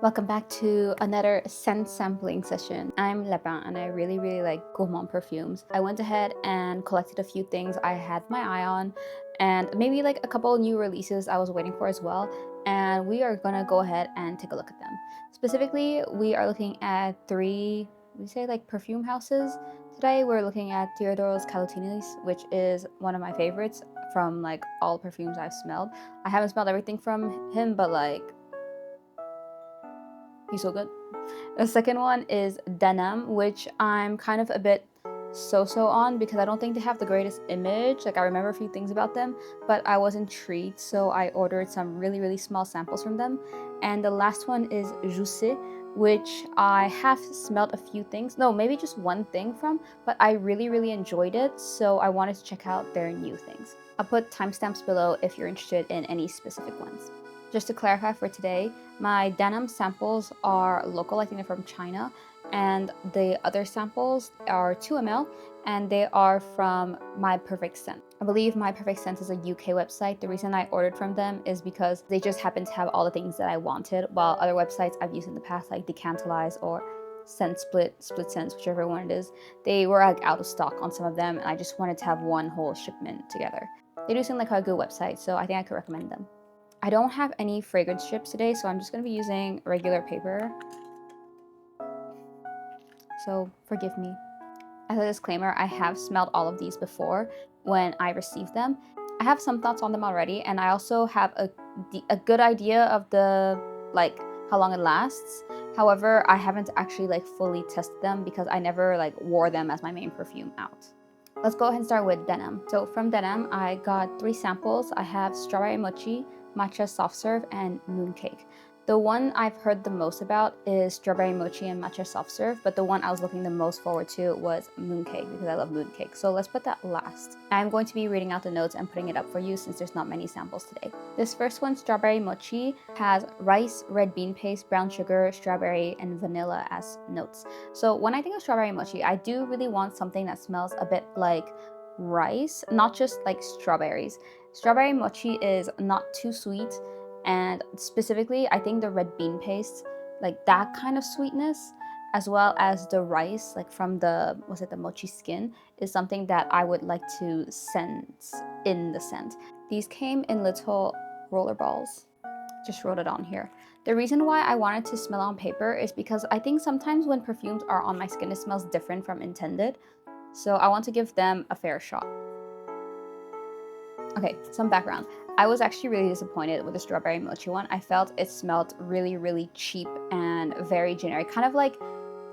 Welcome back to another scent sampling session. I'm Lapin and I really like gourmand perfumes. I went ahead and collected a few things I had my eye on and maybe like a couple new releases I was waiting for as well. And we are gonna go ahead and take a look at them. Specifically, we are looking at three, we say like perfume houses. Today we're looking at theodoros kalotinis, which is one of my favorites from like all perfumes I've smelled. I haven't smelled everything from him, but like he's so good. The second one is Denim, which I'm kind of a bit so on because I don't think they have the greatest image. Like I remember a few things about them, but I was intrigued, so I ordered some really small samples from them. And the last one is jousset, which I have smelled a few things, no, maybe just one thing from, but I really enjoyed it, so I wanted to check out their new things. I'll put timestamps below if you're interested in any specific ones. Just to clarify for today, my denim samples are local, I think they're from China, and the other samples are 2 ml, and they are from My Perfect Scent. I believe My Perfect Scent is a UK website. The reason I ordered from them is because they just happen to have all the things that I wanted, while other websites I've used in the past, like Decantalize or Scent Split Sense, whichever one it is, they were like out of stock on some of them, and I just wanted to have one whole shipment together. They do seem like a good website, so I think I could recommend them. I don't have any fragrance strips today, so I'm just going to be using regular paper. So forgive me. As a disclaimer, I have smelled all of these before when I received them. I have some thoughts on them already, and I also have a good idea of the, like, how long it lasts. However, I haven't actually like fully tested them because I never like wore them as my main perfume out. Let's go ahead and start with Denim. So from Denim, I got 3 samples. I have Strawberry Mochi, Matcha Soft Serve, and Mooncake. The one I've heard the most about is Strawberry Mochi and Matcha Soft Serve, but the one I was looking the most forward to was Mooncake because I love Mooncake. So let's put that last. I'm going to be reading out the notes and putting it up for you since there's not many samples today. This first one, Strawberry Mochi, has rice, red bean paste, brown sugar, strawberry, and vanilla as notes. So when I think of Strawberry Mochi, I do really want something that smells a bit like rice, not just like strawberries. Strawberry Mochi is not too sweet, and specifically I think the red bean paste, like that kind of sweetness, as well as the rice, like from the, was it the mochi skin, is something that I would like to sense in the scent. These came in little roller balls. Just wrote it on here. The reason why I wanted to smell on paper is because I think sometimes when perfumes are on my skin, it smells different from intended. So I want to give them a fair shot. Okay, some background. I was actually really disappointed with the Strawberry Mochi one. I felt it smelled really cheap and very generic. Kind of like,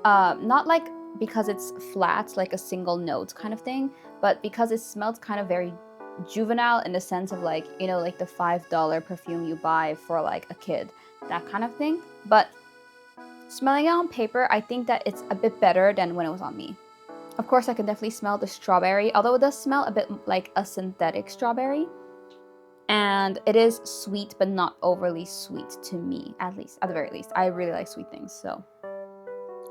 not like because it's flat, like a single note kind of thing, but because it smelled kind of very juvenile in the sense of like, you know, like the $5 perfume you buy for like a kid, that kind of thing. But smelling it on paper, I think that it's a bit better than when it was on me. Of course, I can definitely smell the strawberry, although it does smell a bit like a synthetic strawberry. And it is sweet, but not overly sweet to me, at least, at the very least. I really like sweet things, so.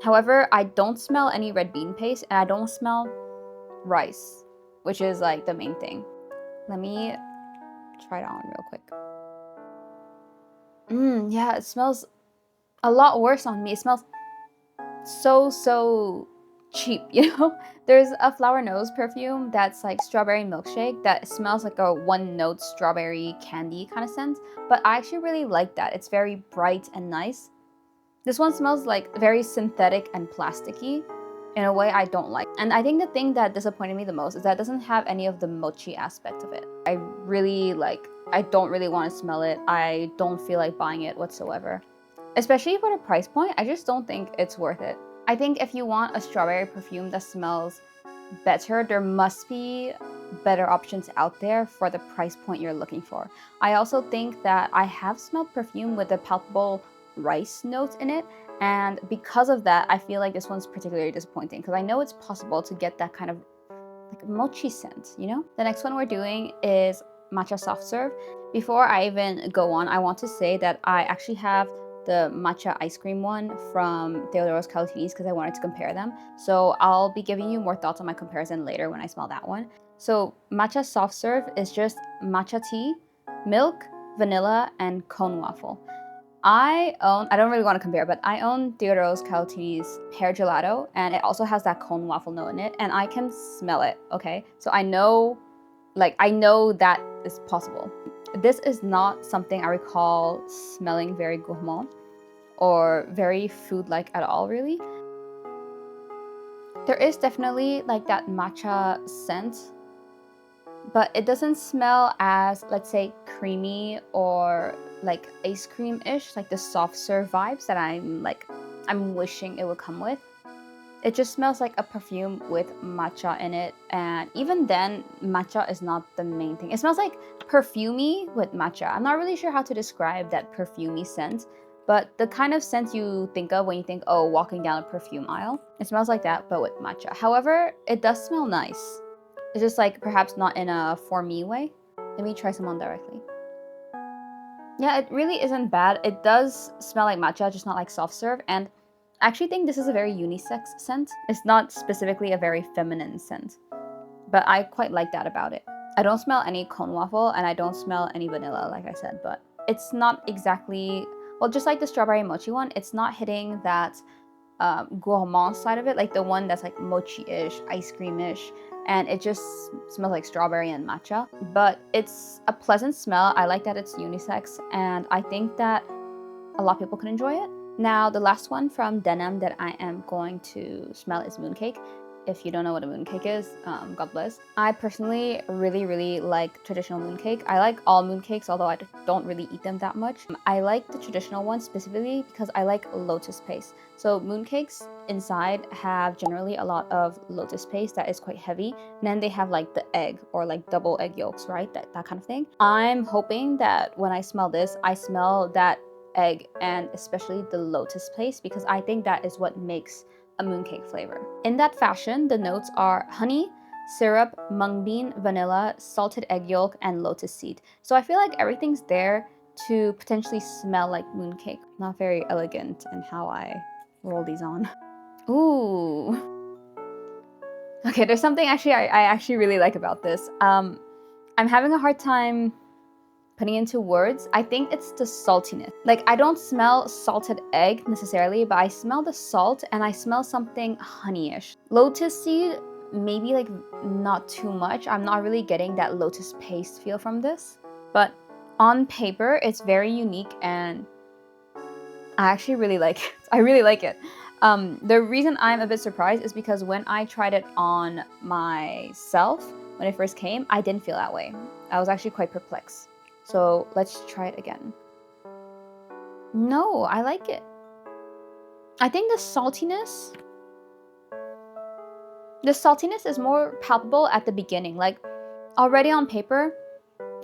However, I don't smell any red bean paste, and I don't smell rice, which is like the main thing. Let me try it on real quick. Yeah, it smells a lot worse on me. It smells so cheap, you know? There's a Flower Nose perfume that's like strawberry milkshake that smells like a one-note strawberry candy kind of scent, but I actually really like that. It's very bright and nice. This one smells like very synthetic and plasticky in a way I don't like. And I think the thing that disappointed me the most is that it doesn't have any of the mochi aspect of it. I don't really want to smell it. I don't feel like buying it whatsoever. Especially for the price point, I just don't think it's worth it. I think if you want a strawberry perfume that smells better, there must be better options out there for the price point you're looking for. I also think that I have smelled perfume with a palpable rice note in it, and because of that, I feel like this one's particularly disappointing because I know it's possible to get that kind of like mochi scent, you know? The next one we're doing is Matcha Soft Serve. Before I even go on, I want to say that I actually have the matcha ice cream one from theodoros kalotinis because I wanted to compare them. So I'll be giving you more thoughts on my comparison later when I smell that one. So Matcha Soft Serve is just matcha tea, milk, vanilla, and cone waffle. I don't really want to compare, but I own theodoros kalotinis pear gelato, and it also has that cone waffle note in it, and I can smell it, okay? So I know that is possible. This is not something I recall smelling very gourmand or very food-like at all, really. There is definitely like that matcha scent, but it doesn't smell as, let's say, creamy or like ice cream-ish, like the soft serve vibes that I'm wishing it would come with. It just smells like a perfume with matcha in it, and even then, matcha is not the main thing. It smells like perfumey with matcha. I'm not really sure how to describe that perfumey scent, but the kind of scent you think of when you think, oh, walking down a perfume aisle. It smells like that, but with matcha. However, it does smell nice. It's just like perhaps not in a for me way. Let me try some on directly. Yeah, it really isn't bad. It does smell like matcha, just not like soft serve, and I actually think this is a very unisex scent. It's not specifically a very feminine scent, but I quite like that about it. I don't smell any cone waffle, and I don't smell any vanilla, like I said, but it's not exactly, well, just like the strawberry mochi one, it's not hitting that gourmand side of it, like the one that's like mochi-ish, ice cream-ish, and it just smells like strawberry and matcha. But it's a pleasant smell. I like that it's unisex, and I think that a lot of people can enjoy it. Now, the last one from Denim that I am going to smell is mooncake. If you don't know what a mooncake is, God bless. I personally really like traditional mooncake. I like all mooncakes, although I don't really eat them that much. I like the traditional ones specifically because I like lotus paste. So mooncakes inside have generally a lot of lotus paste that is quite heavy. And then they have like the egg or like double egg yolks, right? That kind of thing. I'm hoping that when I smell this, I smell that egg and especially the lotus paste, because I think that is what makes a mooncake flavor. In that fashion, the notes are honey, syrup, mung bean, vanilla, salted egg yolk, and lotus seed. So I feel like everything's there to potentially smell like mooncake. Not very elegant in how I roll these on. Ooh. Okay, there's something actually I actually really like about this. I'm having a hard time putting into words. I think it's the saltiness. Like, I don't smell salted egg necessarily, but I smell the salt and I smell something honeyish. Lotus seed, maybe like not too much. I'm not really getting that lotus paste feel from this, but on paper, it's very unique and I actually really like it. I really like it. The reason I'm a bit surprised is because when I tried it on myself, when it first came, I didn't feel that way. I was actually quite perplexed. So let's try it again. No, I like it. I think the saltiness is more palpable at the beginning. Like, already on paper,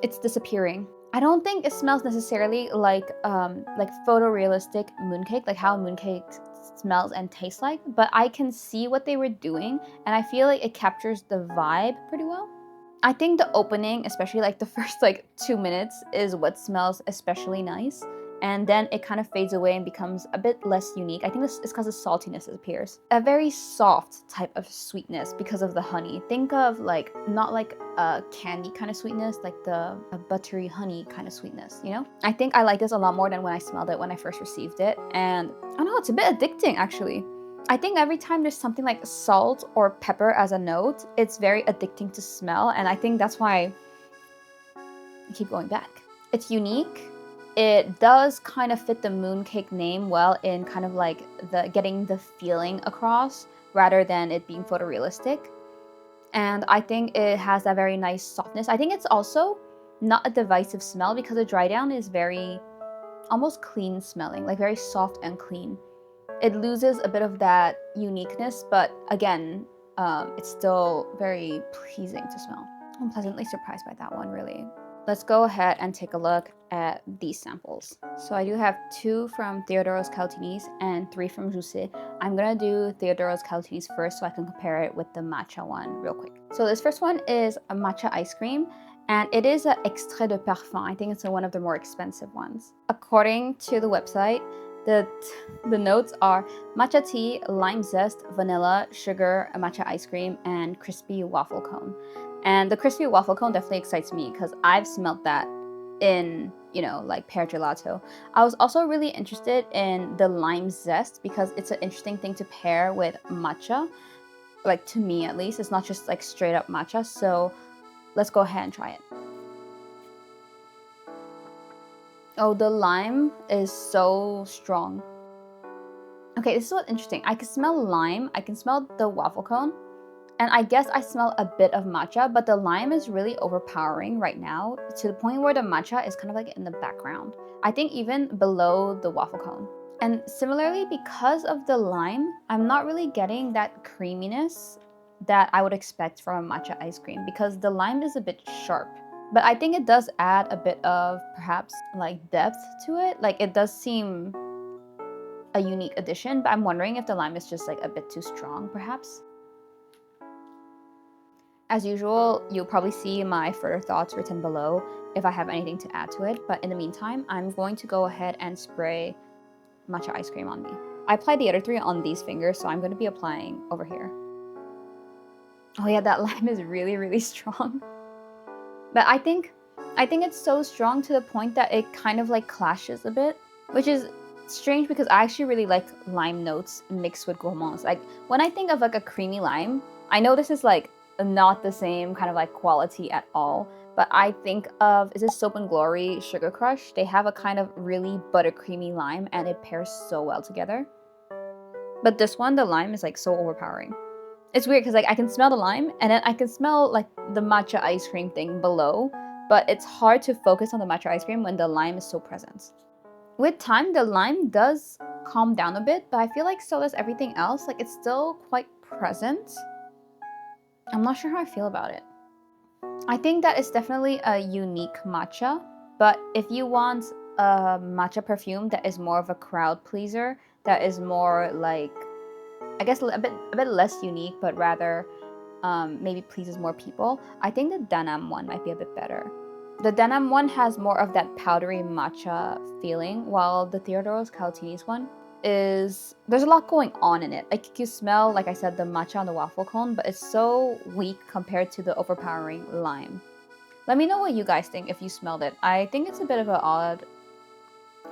it's disappearing. I don't think it smells necessarily like photorealistic mooncake, like how mooncake smells and tastes like, but I can see what they were doing, and I feel like it captures the vibe pretty well. I think the opening, especially like the first like 2 minutes, is what smells especially nice. And then it kind of fades away and becomes a bit less unique. I think this is because the saltiness appears. A very soft type of sweetness because of the honey. Think of like, not like a candy kind of sweetness, like a buttery honey kind of sweetness, you know? I think I like this a lot more than when I smelled it when I first received it. And I don't know, it's a bit addicting actually. I think every time there's something like salt or pepper as a note, it's very addicting to smell, and I think that's why I keep going back. It's unique. It does kind of fit the mooncake name well in kind of like the getting the feeling across rather than it being photorealistic. And I think it has that very nice softness. I think it's also not a divisive smell because the dry down is very almost clean smelling, like very soft and clean. It loses a bit of that uniqueness, but again, it's still very pleasing to smell. I'm pleasantly surprised by that one, really. Let's go ahead and take a look at these samples. So I do have 2 from theodoros kalotinis and 3 from jousset. I'm gonna do theodoros kalotinis first so I can compare it with the matcha one real quick. So this first one is a matcha ice cream, and it is an extrait de parfum. I think it's one of the more expensive ones. According to the website, the notes are matcha tea, lime zest, vanilla, sugar, a matcha ice cream, and crispy waffle cone. And the crispy waffle cone definitely excites me because I've smelled that in, you know, like pear gelato. I was also really interested in the lime zest because it's an interesting thing to pair with matcha. Like, to me at least, it's not just like straight up matcha. So let's go ahead and try it. Oh, the lime is so strong. Okay, this is what's interesting. I can smell lime, I can smell the waffle cone, and I guess I smell a bit of matcha, but the lime is really overpowering right now to the point where the matcha is kind of like in the background. I think even below the waffle cone. And similarly, because of the lime, I'm not really getting that creaminess that I would expect from a matcha ice cream because the lime is a bit sharp. But I think it does add a bit of perhaps like depth to it. Like, it does seem a unique addition, but I'm wondering if the lime is just like a bit too strong, perhaps. As usual, you'll probably see my further thoughts written below if I have anything to add to it, but in the meantime, I'm going to go ahead and spray matcha ice cream on me. I applied the other three on these fingers, so I'm going to be applying over here. Oh yeah, that lime is really, really strong. But I think it's so strong to the point that it kind of like clashes a bit, which is strange because I actually really like lime notes mixed with gourmands. Like, when I think of like a creamy lime, I know this is like not the same kind of like quality at all, but I think of, is this Soap and Glory Sugar Crush? They have a kind of really buttercreamy lime and it pairs so well together. But this one, the lime is like so overpowering. It's weird because like I can smell the lime and then I can smell like the matcha ice cream thing below, but it's hard to focus on the matcha ice cream when the lime is so present. With time, the lime does calm down a bit, but I feel like so does everything else. Like, it's still quite present. I'm not sure how I feel about it. I think that it's definitely a unique matcha, but if you want a matcha perfume that is more of a crowd pleaser, that is more like, I guess a bit less unique, but rather maybe pleases more people, I think the Danam one might be a bit better. The Danam one has more of that powdery matcha feeling, while the theodoros kalotinis one is, there's a lot going on in it. Like, you smell, like I said, the matcha on the waffle cone, but it's so weak compared to the overpowering lime. Let me know what you guys think if you smelled it. I think it's a bit of an odd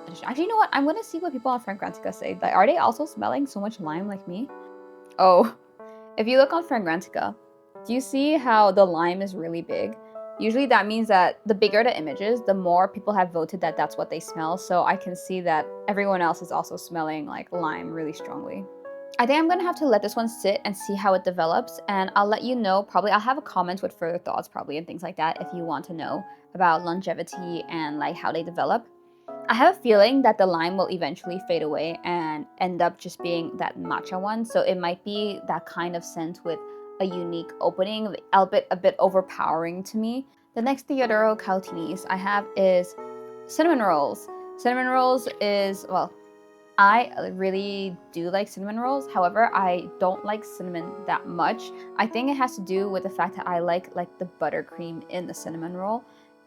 addition. Actually, you know what? I'm gonna see what people on Fragrantica say. Like, are they also smelling so much lime like me? Oh, if you look on Fragrantica, do you see how the lime is really big? Usually that means that the bigger the images, the more people have voted that that's what they smell. So I can see that everyone else is also smelling like lime really strongly. I think I'm gonna have to let this one sit and see how it develops, and I'll let you know. Probably I'll have a comment with further thoughts probably and things like that if you want to know about longevity and like how they develop. I have a feeling that the lime will eventually fade away and end up just being that matcha one. So it might be that kind of scent with a unique opening, albeit a bit overpowering to me. The next Theodoro Caltinis I have is cinnamon rolls. Cinnamon rolls is, well, I really do like cinnamon rolls. However, I don't like cinnamon that much. I think it has to do with the fact that I like the buttercream in the cinnamon roll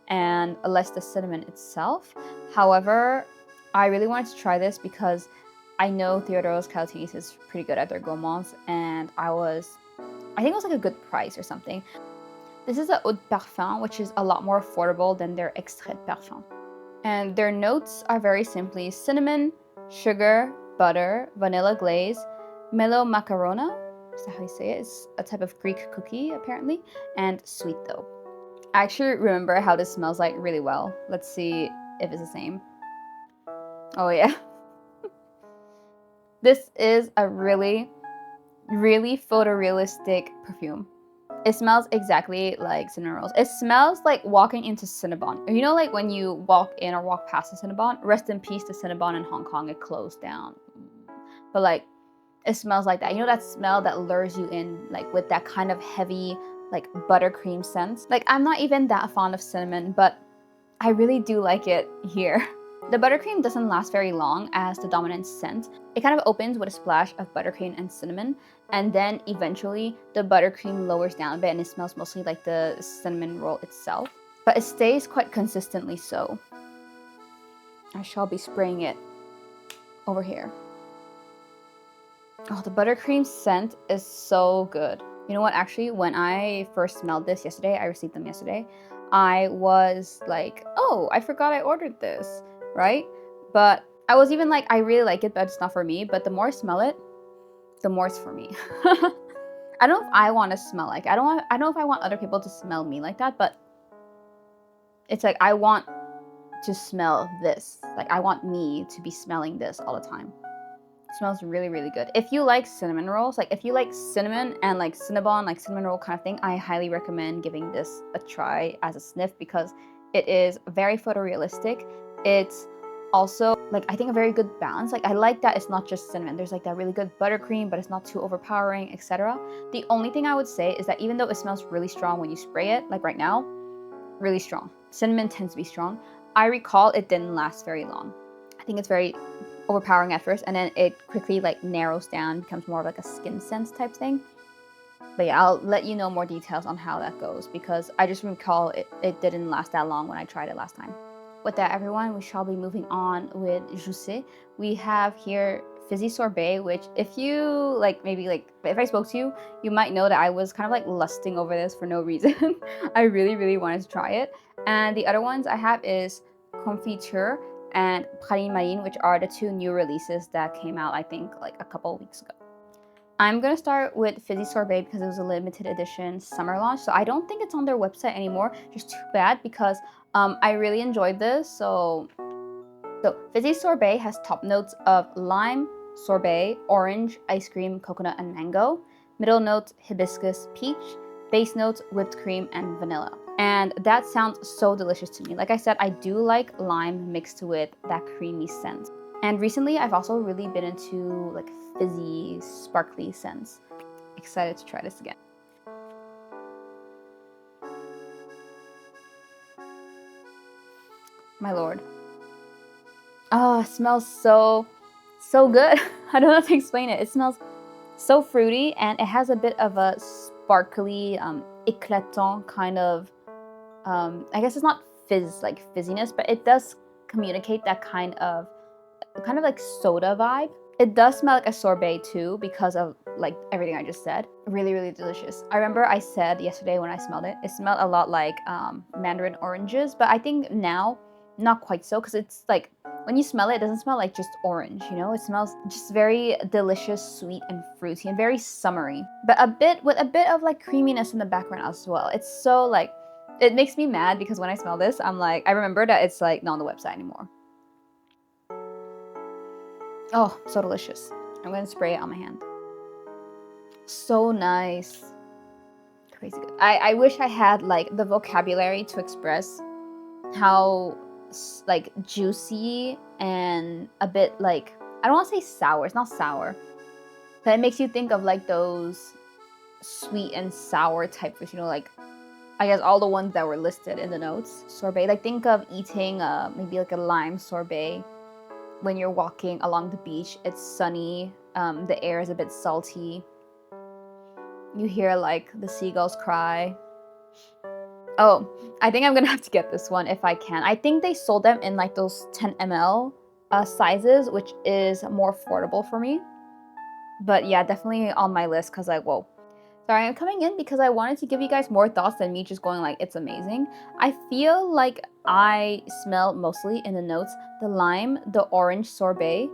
and less the cinnamon itself. However, I really wanted to try this because I know Theodoros Caltinis is pretty good at their gourmands, and I think it was like a good price or something. This is a eau de parfum, which is a lot more affordable than their extrait de parfum. And their notes are very simply cinnamon, sugar, butter, vanilla glaze, melo macarona, is that how you say it? It's a type of Greek cookie, apparently, and sweet dough. I actually remember how this smells like really well. Let's see if it's the same. Oh yeah. This is a really, really photorealistic perfume. It smells exactly like cinnamon rolls. It smells like walking into Cinnabon. You know, like when you walk in or walk past a Cinnabon? Rest in peace to Cinnabon in Hong Kong. It closed down. But like, it smells like that. You know that smell that lures you in, like with that kind of heavy, like buttercream scent? Like, I'm not even that fond of cinnamon, but I really do like it here. The buttercream doesn't last very long as the dominant scent. It kind of opens with a splash of buttercream and cinnamon, and then eventually the buttercream lowers down a bit and it smells mostly like the cinnamon roll itself. But it stays quite consistently so. I shall be spraying it over here. Oh, the buttercream scent is so good. You know what, actually, when I first smelled this yesterday, I received them yesterday, I was like, oh, I forgot I ordered this, right? But I was even like, I really like it, but it's not for me. But the more I smell it, the more it's for me. I don't know if I want to smell like, I don't know if I want other people to smell me like that, but it's like, I want to smell this. Like, I want me to be smelling this all the time. It smells really, really good. If you like cinnamon rolls, like if you like cinnamon and like cinnabon, like cinnamon roll kind of thing, I highly recommend giving this a try as a sniff because it is very photorealistic. It's also like, I think, a very good balance. Like, I like that it's not just cinnamon. There's like that really good buttercream, but it's not too overpowering, etc. The only thing I would say is that even though it smells really strong when you spray it, like right now, really strong. Cinnamon tends to be strong. I recall it didn't last very long. I think it's very overpowering at first, and then it quickly like narrows down, becomes more of like a skin sense type thing. But yeah, I'll let you know more details on how that goes because I just recall it didn't last that long when I tried it last time. With that, everyone, we shall be moving on with jousset. We have here fizzy sorbet, which if you like, maybe like if I spoke to you, you might know that I was kind of like lusting over this for no reason. I really, really wanted to try it. And the other ones I have is CONFITURE and praline maligne, which are the two new releases that came out, I think, like a couple of weeks ago. I'm gonna start with fizzy sorbet because it was a limited edition summer launch, so I don't think it's on their website anymore. Just too bad because I really enjoyed this. So fizzy sorbet has top notes of lime, sorbet, orange, ice cream, coconut, and mango. Middle notes hibiscus, peach. Base notes whipped cream and vanilla. And that sounds so delicious to me. Like I said, I do like lime mixed with that creamy scent. And recently, I've also really been into like fizzy, sparkly scents. Excited to try this again. My lord. Oh, it smells so good. I don't know how to explain it. It smells so fruity, and it has a bit of a sparkly, éclatant kind of, I guess it's not like fizziness, but it does communicate that kind of like soda vibe. It does smell like a sorbet too because of like everything I just said. Really, really delicious. I remember I said yesterday when I smelled it, it smelled a lot like mandarin oranges, but I think now not quite so because it's like when you smell it, it doesn't smell like just orange, you know? It smells just very delicious, sweet and fruity and very summery, but with a bit of like creaminess in the background as well. It's so like, it makes me mad because when I smell this, I'm like, I remember that it's like not on the website anymore. Oh, so delicious. I'm gonna spray it on my hand. So nice. Crazy good. I wish I had like the vocabulary to express how like juicy and a bit like, I don't want to say sour, it's not sour, but it makes you think of like those sweet and sour type foods, you know, like I guess all the ones that were listed in the notes. Sorbet, like think of eating maybe like a lime sorbet when you're walking along the beach. It's sunny, the air is a bit salty. You hear like the seagulls cry. Oh, I think I'm gonna have to get this one if I can. I think they sold them in like those 10 ml sizes, which is more affordable for me. But yeah, definitely on my list because like, whoa. Sorry, I'm coming in because I wanted to give you guys more thoughts than me just going like, it's amazing. I feel like I smell mostly in the notes the lime, the orange sorbet,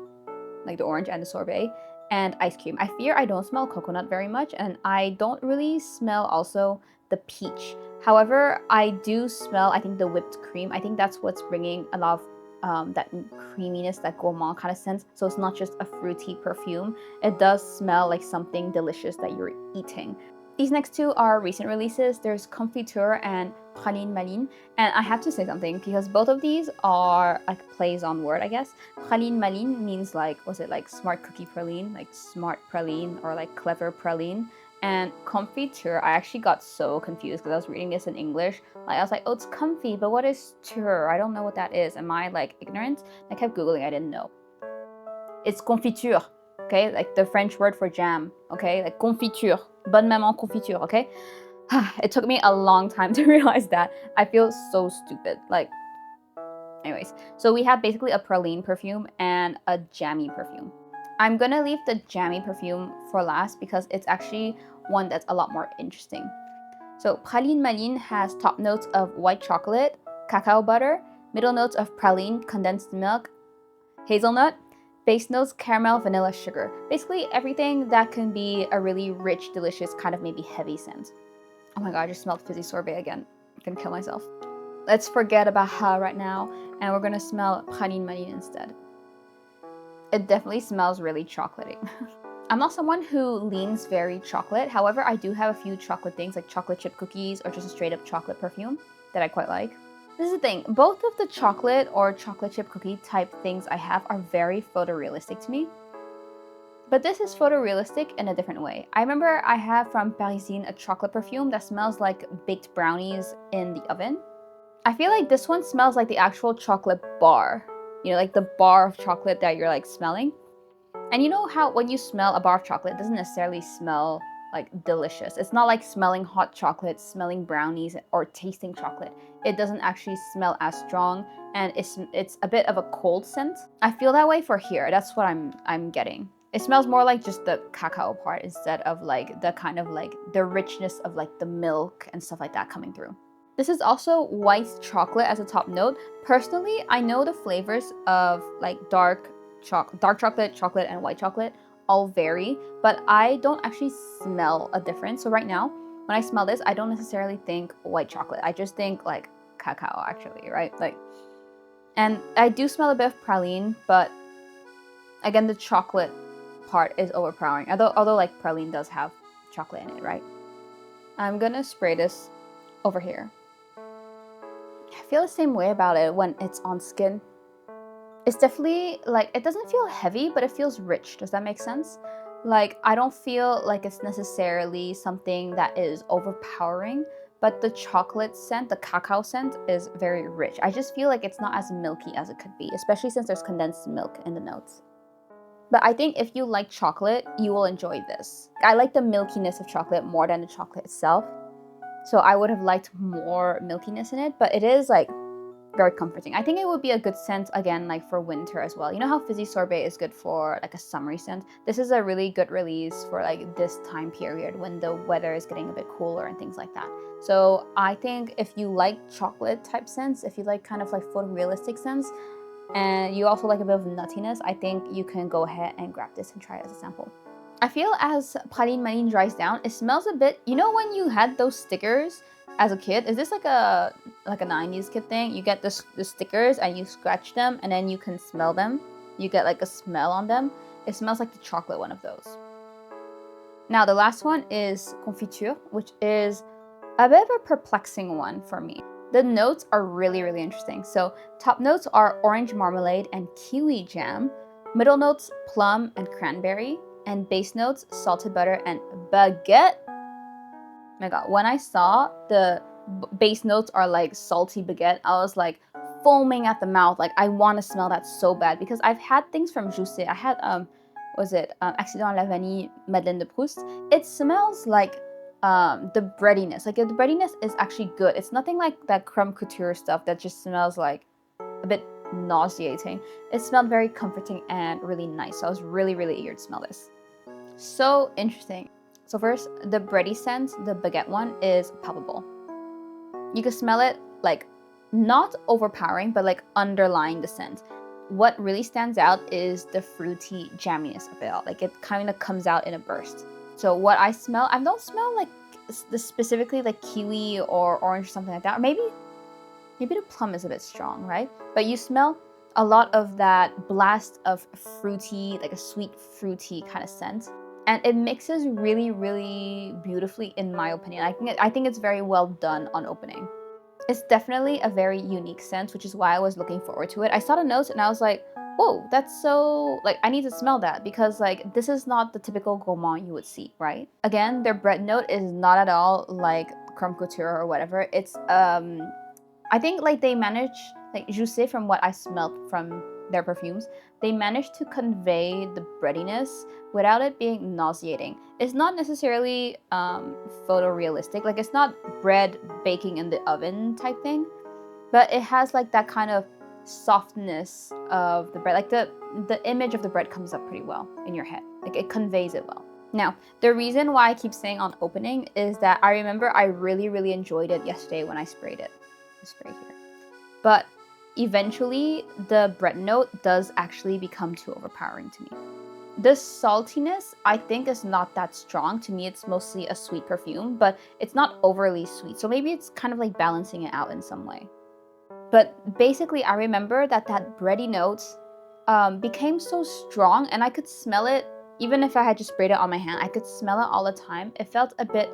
like the orange and the sorbet, and ice cream. I fear I don't smell coconut very much, and I don't really smell also the peach. However, I do smell, I think, the whipped cream. I think that's what's bringing a lot of that creaminess, that gourmand kind of sense. So it's not just a fruity perfume. It does smell like something delicious that you're eating. These next two are recent releases. There's CONFITURE and praline maligne. And I have to say something because both of these are like plays on word, I guess. Praline maligne means like, was it like smart cookie praline, like smart praline, or like clever praline? And CONFITURE, I actually got so confused because I was reading this in English. Like I was like, oh, it's comfy, but what is ture? I don't know what that is. Am I like ignorant? I kept Googling, I didn't know. It's confiture, okay? Like the French word for jam, okay? Like confiture, bonne maman confiture, okay? It took me a long time to realize that. I feel so stupid. Like, anyways, so we have basically a praline perfume and a jammy perfume. I'm gonna leave the jammy perfume for last because it's actually one that's a lot more interesting. So praline maligne has top notes of white chocolate, cacao butter, middle notes of praline, condensed milk, hazelnut, base notes caramel, vanilla, sugar. Basically everything that can be a really rich, delicious, kind of maybe heavy scent. Oh my god, I just smelled fizzy sorbet again. I'm gonna kill myself. Let's forget about her right now, and we're gonna smell praline maligne instead. It definitely smells really chocolatey. I'm not someone who leans very chocolate. However, I do have a few chocolate things like chocolate chip cookies or just a straight up chocolate perfume that I quite like. This is the thing, both of the chocolate or chocolate chip cookie type things I have are very photorealistic to me. But this is photorealistic in a different way. I remember I have from Parisine a chocolate perfume that smells like baked brownies in the oven. I feel like this one smells like the actual chocolate bar. You know, like the bar of chocolate that you're like smelling. And you know how when you smell a bar of chocolate, it doesn't necessarily smell like delicious. It's not like smelling hot chocolate, smelling brownies, or tasting chocolate. It doesn't actually smell as strong, and it's a bit of a cold scent. I feel that way for here. That's what I'm getting. It smells more like just the cacao part instead of like the kind of like the richness of like the milk and stuff like that coming through. This is also white chocolate as a top note. Personally, I know the flavors of like dark chocolate, chocolate, and white chocolate all vary, but I don't actually smell a difference. So right now, when I smell this, I don't necessarily think white chocolate. I just think like cacao actually, right? Like, and I do smell a bit of praline, but again, the chocolate part is overpowering. Although like praline does have chocolate in it, right? I'm gonna spray this over here. I feel the same way about it when it's on skin. It's definitely like, it doesn't feel heavy, but it feels rich. Does that make sense? Like, I don't feel like it's necessarily something that is overpowering, but the chocolate scent, the cacao scent is very rich. I just feel like it's not as milky as it could be, especially since there's condensed milk in the notes. But I think if you like chocolate, you will enjoy this. I like the milkiness of chocolate more than the chocolate itself. So I would have liked more milkiness in it, but it is like very comforting. I think it would be a good scent again, like for winter as well. You know how fizzy sorbet is good for like a summery scent? This is a really good release for like this time period when the weather is getting a bit cooler and things like that. So I think if you like chocolate type scents, if you like kind of like photorealistic scents, and you also like a bit of nuttiness, I think you can go ahead and grab this and try it as a sample. I feel as praline maligne dries down, it smells a bit, you know when you had those stickers as a kid? Is this like a 90s kid thing? You get the stickers and you scratch them and then you can smell them. You get like a smell on them. It smells like the chocolate one of those. Now the last one is CONFITURE, which is a bit of a perplexing one for me. The notes are really, really interesting. So top notes are orange marmalade and kiwi jam. Middle notes, plum and cranberry. And base notes, salted butter and baguette. Oh my god, when I saw the base notes are like salty baguette, I was like foaming at the mouth. Like I want to smell that so bad because I've had things from jousset. I had Accident à la vanille Madeleine de Proust. It smells like the breadiness. Like the breadiness is actually good. It's nothing like that creme couture stuff that just smells like a bit nauseating. It smelled very comforting and really nice. So I was really, really eager to smell this. So interesting. So first, the bready scent, the baguette one, is palpable. You can smell it like not overpowering, but like underlying the scent. What really stands out is the fruity jamminess of it all. Like it kind of comes out in a burst. So what I smell, I don't smell like specifically like kiwi or orange or something like that. Or maybe the plum is a bit strong, right? But you smell a lot of that blast of fruity, like a sweet fruity kind of scent. And it mixes really, really beautifully in my opinion. I think it's very well done on opening. It's definitely a very unique scent, which is why I was looking forward to it. I saw the notes and I was like, whoa, that's so, like, I need to smell that because like this is not the typical gourmand you would see, right? Again, their bread note is not at all like creme couture or whatever. It's I think like they managed, like jousset, from what I smelled from their perfumes, they managed to convey the breadiness without it being nauseating. It's not necessarily photorealistic, like it's not bread baking in the oven type thing, but it has like that kind of softness of the bread. Like the image of the bread comes up pretty well in your head. Like it conveys it well. Now, the reason why I keep saying on opening is that I remember I really enjoyed it yesterday when I sprayed it. The spray here. But eventually, the bread note does actually become too overpowering to me. The saltiness, I think, is not that strong. To me, it's mostly a sweet perfume, but it's not overly sweet. So maybe it's kind of like balancing it out in some way. But basically, I remember that bready note became so strong, and I could smell it even if I had just sprayed it on my hand. I could smell it all the time. It felt a bit,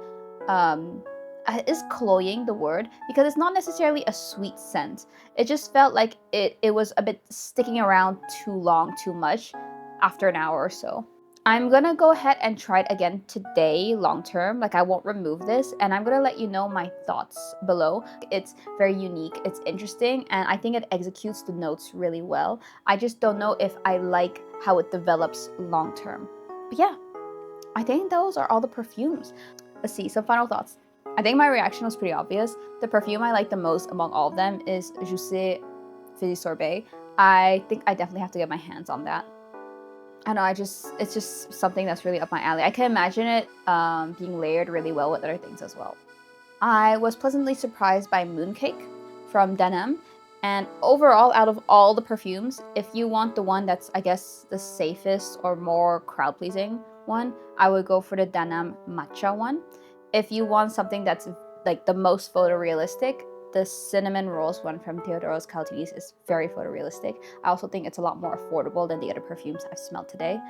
is cloying the word? Because it's not necessarily a sweet scent. It just felt like it was a bit sticking around too long, too much after an hour or so. I'm gonna go ahead and try it again today, long term. Like, I won't remove this, and I'm gonna let you know my thoughts below. It's very unique, it's interesting, and I think it executes the notes really well. I just don't know if I like how it develops long term. But yeah, I think those are all the perfumes. Let's see, some final thoughts. I think my reaction was pretty obvious. The perfume I like the most among all of them is Jousset Fizzy Sorbet. I think I definitely have to get my hands on that. I know, it's just something that's really up my alley. I can imagine it being layered really well with other things as well. I was pleasantly surprised by Mooncake from Denim. And overall, out of all the perfumes, if you want the one that's, I guess, the safest or more crowd-pleasing one, I would go for the Denim Matcha one. If you want something that's like the most photorealistic, the cinnamon rose one from theodoros kalotinis is very photorealistic. I also think it's a lot more affordable than the other perfumes I've smelled today.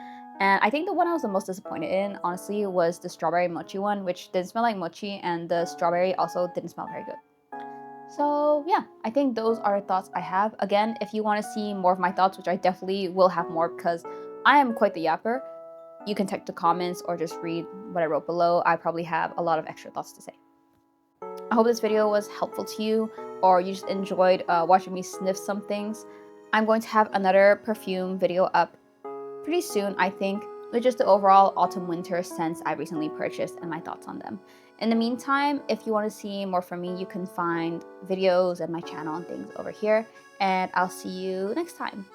And I think the one I was the most disappointed in, honestly, was the strawberry mochi one, which didn't smell like mochi, and the strawberry also didn't smell very good. So yeah, I think those are the thoughts I have. Again, if you want to see more of my thoughts, which I definitely will have more because I am quite the yapper, you can check the comments or just read what I wrote below. I probably have a lot of extra thoughts to say. I hope this video was helpful to you, or you just enjoyed watching me sniff some things. I'm going to have another perfume video up pretty soon, I think, with just the overall autumn-winter scents I recently purchased and my thoughts on them. In the meantime, if you want to see more from me, you can find videos and my channel and things over here, and I'll see you next time.